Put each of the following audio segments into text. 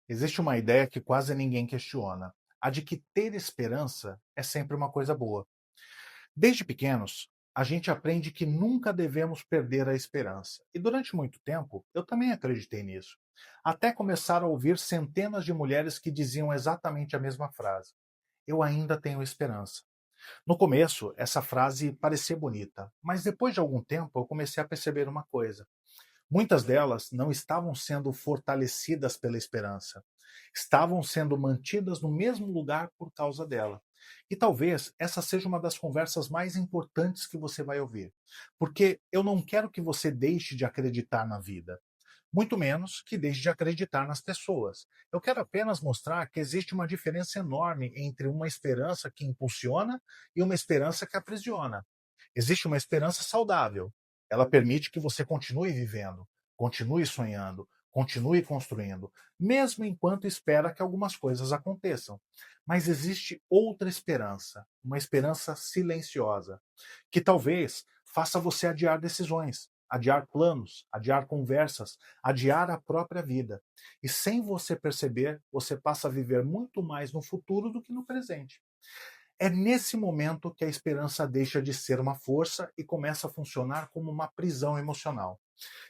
Existe uma ideia que quase ninguém questiona, a de que ter esperança é sempre uma coisa boa. Desde pequenos, a gente aprende que nunca devemos perder a esperança. E durante muito tempo, eu também acreditei nisso. Até começar a ouvir centenas de mulheres que diziam exatamente a mesma frase: Eu ainda tenho esperança. No começo, essa frase parecia bonita, mas depois de algum tempo eu comecei a perceber uma coisa. Muitas delas não estavam sendo fortalecidas pela esperança, estavam sendo mantidas no mesmo lugar por causa dela. E talvez essa seja uma das conversas mais importantes que você vai ouvir, porque eu não quero que você deixe de acreditar na vida, muito menos que deixe de acreditar nas pessoas. Eu quero apenas mostrar que existe uma diferença enorme entre uma esperança que impulsiona e uma esperança que aprisiona. Existe uma esperança saudável. Ela permite que você continue vivendo, continue sonhando, continue construindo, mesmo enquanto espera que algumas coisas aconteçam. Mas existe outra esperança, uma esperança silenciosa, que talvez faça você adiar decisões, adiar planos, adiar conversas, adiar a própria vida. E sem você perceber, você passa a viver muito mais no futuro do que no presente. É nesse momento que a esperança deixa de ser uma força e começa a funcionar como uma prisão emocional.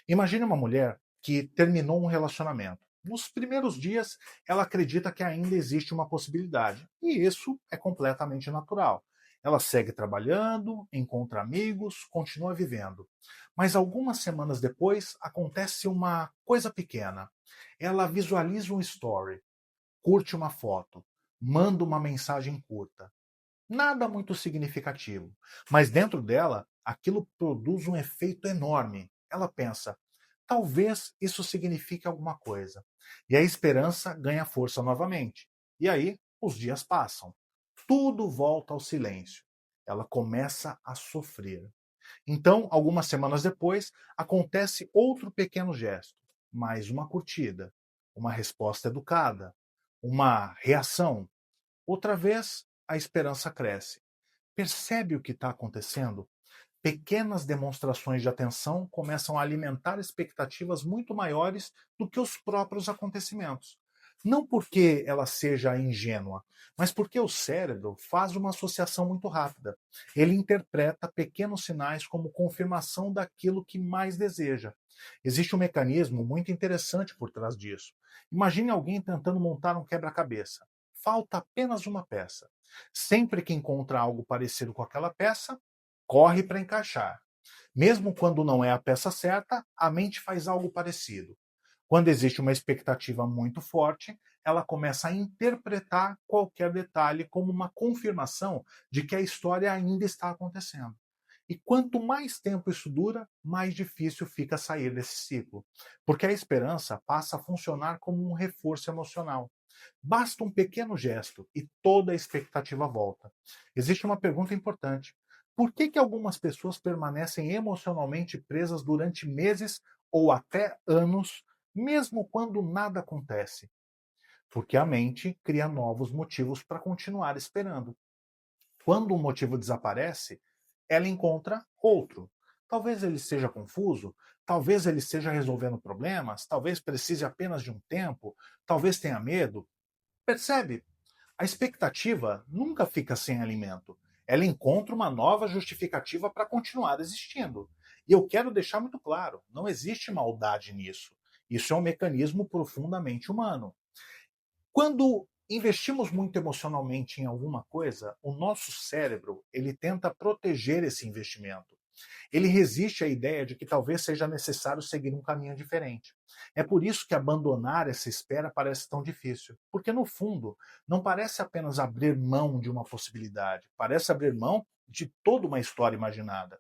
Imagine uma mulher que terminou um relacionamento. Nos primeiros dias, ela acredita que ainda existe uma possibilidade, e isso é completamente natural. Ela segue trabalhando, encontra amigos, continua vivendo. Mas algumas semanas depois, acontece uma coisa pequena. Ela visualiza um story, curte uma foto, manda uma mensagem curta. Nada muito significativo, mas dentro dela, aquilo produz um efeito enorme. Ela pensa: talvez isso signifique alguma coisa. E a esperança ganha força novamente. E aí, os dias passam. Tudo volta ao silêncio. Ela começa a sofrer. Então, algumas semanas depois, acontece outro pequeno gesto, mais uma curtida, uma resposta educada, uma reação. Outra vez, a esperança cresce. Percebe o que está acontecendo? Pequenas demonstrações de atenção começam a alimentar expectativas muito maiores do que os próprios acontecimentos. Não porque ela seja ingênua, mas porque o cérebro faz uma associação muito rápida. Ele interpreta pequenos sinais como confirmação daquilo que mais deseja. Existe um mecanismo muito interessante por trás disso. Imagine alguém tentando montar um quebra-cabeça. Falta apenas uma peça. Sempre que encontra algo parecido com aquela peça, corre para encaixar. Mesmo quando não é a peça certa, a mente faz algo parecido. Quando existe uma expectativa muito forte, ela começa a interpretar qualquer detalhe como uma confirmação de que a história ainda está acontecendo. E quanto mais tempo isso dura, mais difícil fica sair desse ciclo, porque a esperança passa a funcionar como um reforço emocional. Basta um pequeno gesto e toda a expectativa volta. Existe uma pergunta importante: por que algumas pessoas permanecem emocionalmente presas durante meses ou até anos, mesmo quando nada acontece? Porque a mente cria novos motivos para continuar esperando. Quando um motivo desaparece, ela encontra outro. Talvez ele seja confuso, talvez ele esteja resolvendo problemas, talvez precise apenas de um tempo, talvez tenha medo. Percebe? A expectativa nunca fica sem alimento. Ela encontra uma nova justificativa para continuar existindo. E eu quero deixar muito claro: não existe maldade nisso. Isso é um mecanismo profundamente humano. Quando investimos muito emocionalmente em alguma coisa, o nosso cérebro ele tenta proteger esse investimento. Ele resiste à ideia de que talvez seja necessário seguir um caminho diferente. É por isso que abandonar essa espera parece tão difícil, porque no fundo não parece apenas abrir mão de uma possibilidade, parece abrir mão de toda uma história imaginada.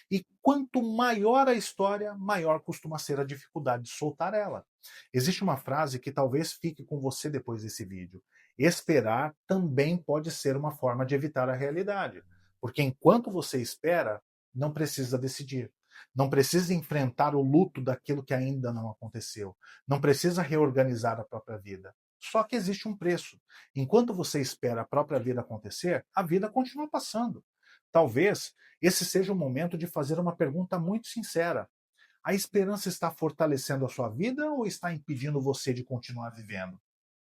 E quanto maior a história, maior costuma ser a dificuldade de soltar ela. Existe uma frase que talvez fique com você depois desse vídeo: esperar também pode ser uma forma de evitar a realidade, porque enquanto você espera, não precisa decidir. Não precisa enfrentar o luto daquilo que ainda não aconteceu. Não precisa reorganizar a própria vida. Só que existe um preço. Enquanto você espera a própria vida acontecer, a vida continua passando. Talvez esse seja o momento de fazer uma pergunta muito sincera: a esperança está fortalecendo a sua vida ou está impedindo você de continuar vivendo?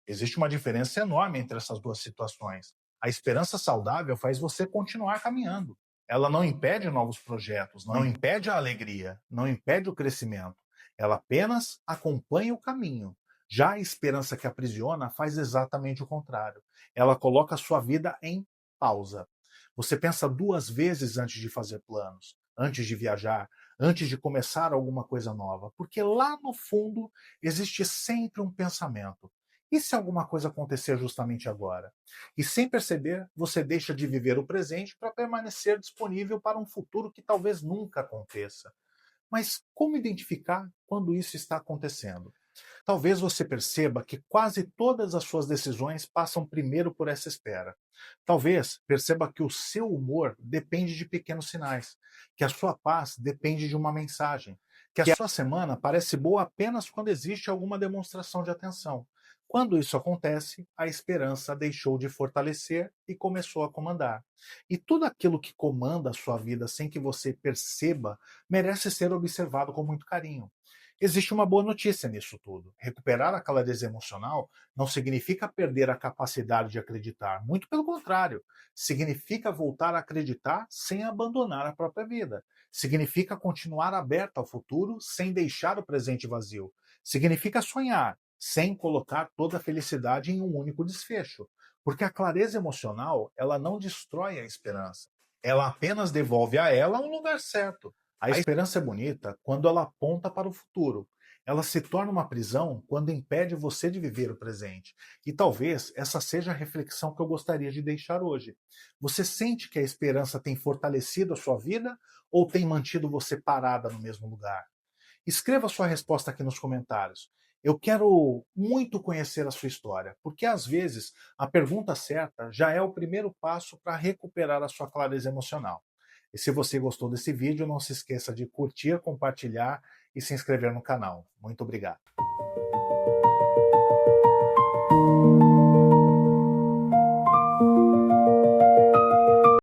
Existe uma diferença enorme entre essas duas situações. A esperança saudável faz você continuar caminhando. Ela não impede novos projetos, não impede a alegria, não impede o crescimento. Ela apenas acompanha o caminho. Já a esperança que aprisiona faz exatamente o contrário. Ela coloca a sua vida em pausa. Você pensa duas vezes antes de fazer planos, antes de viajar, antes de começar alguma coisa nova, porque lá no fundo existe sempre um pensamento: e se alguma coisa acontecer justamente agora? E sem perceber, você deixa de viver o presente para permanecer disponível para um futuro que talvez nunca aconteça. Mas como identificar quando isso está acontecendo? Talvez você perceba que quase todas as suas decisões passam primeiro por essa espera. Talvez perceba que o seu humor depende de pequenos sinais, que a sua paz depende de uma mensagem, que a sua semana parece boa apenas quando existe alguma demonstração de atenção. Quando isso acontece, a esperança deixou de fortalecer e começou a comandar. E tudo aquilo que comanda a sua vida sem que você perceba merece ser observado com muito carinho. Existe uma boa notícia nisso tudo. Recuperar a clareza emocional não significa perder a capacidade de acreditar. Muito pelo contrário. Significa voltar a acreditar sem abandonar a própria vida. Significa continuar aberto ao futuro sem deixar o presente vazio. Significa sonhar sem colocar toda a felicidade em um único desfecho. Porque a clareza emocional, ela não destrói a esperança. Ela apenas devolve a ela um lugar certo. A esperança é bonita quando ela aponta para o futuro. Ela se torna uma prisão quando impede você de viver o presente. E talvez essa seja a reflexão que eu gostaria de deixar hoje. Você sente que a esperança tem fortalecido a sua vida ou tem mantido você parada no mesmo lugar? Escreva sua resposta aqui nos comentários. Eu quero muito conhecer a sua história, porque às vezes a pergunta certa já é o primeiro passo para recuperar a sua clareza emocional. E se você gostou desse vídeo, não se esqueça de curtir, compartilhar e se inscrever no canal. Muito obrigado.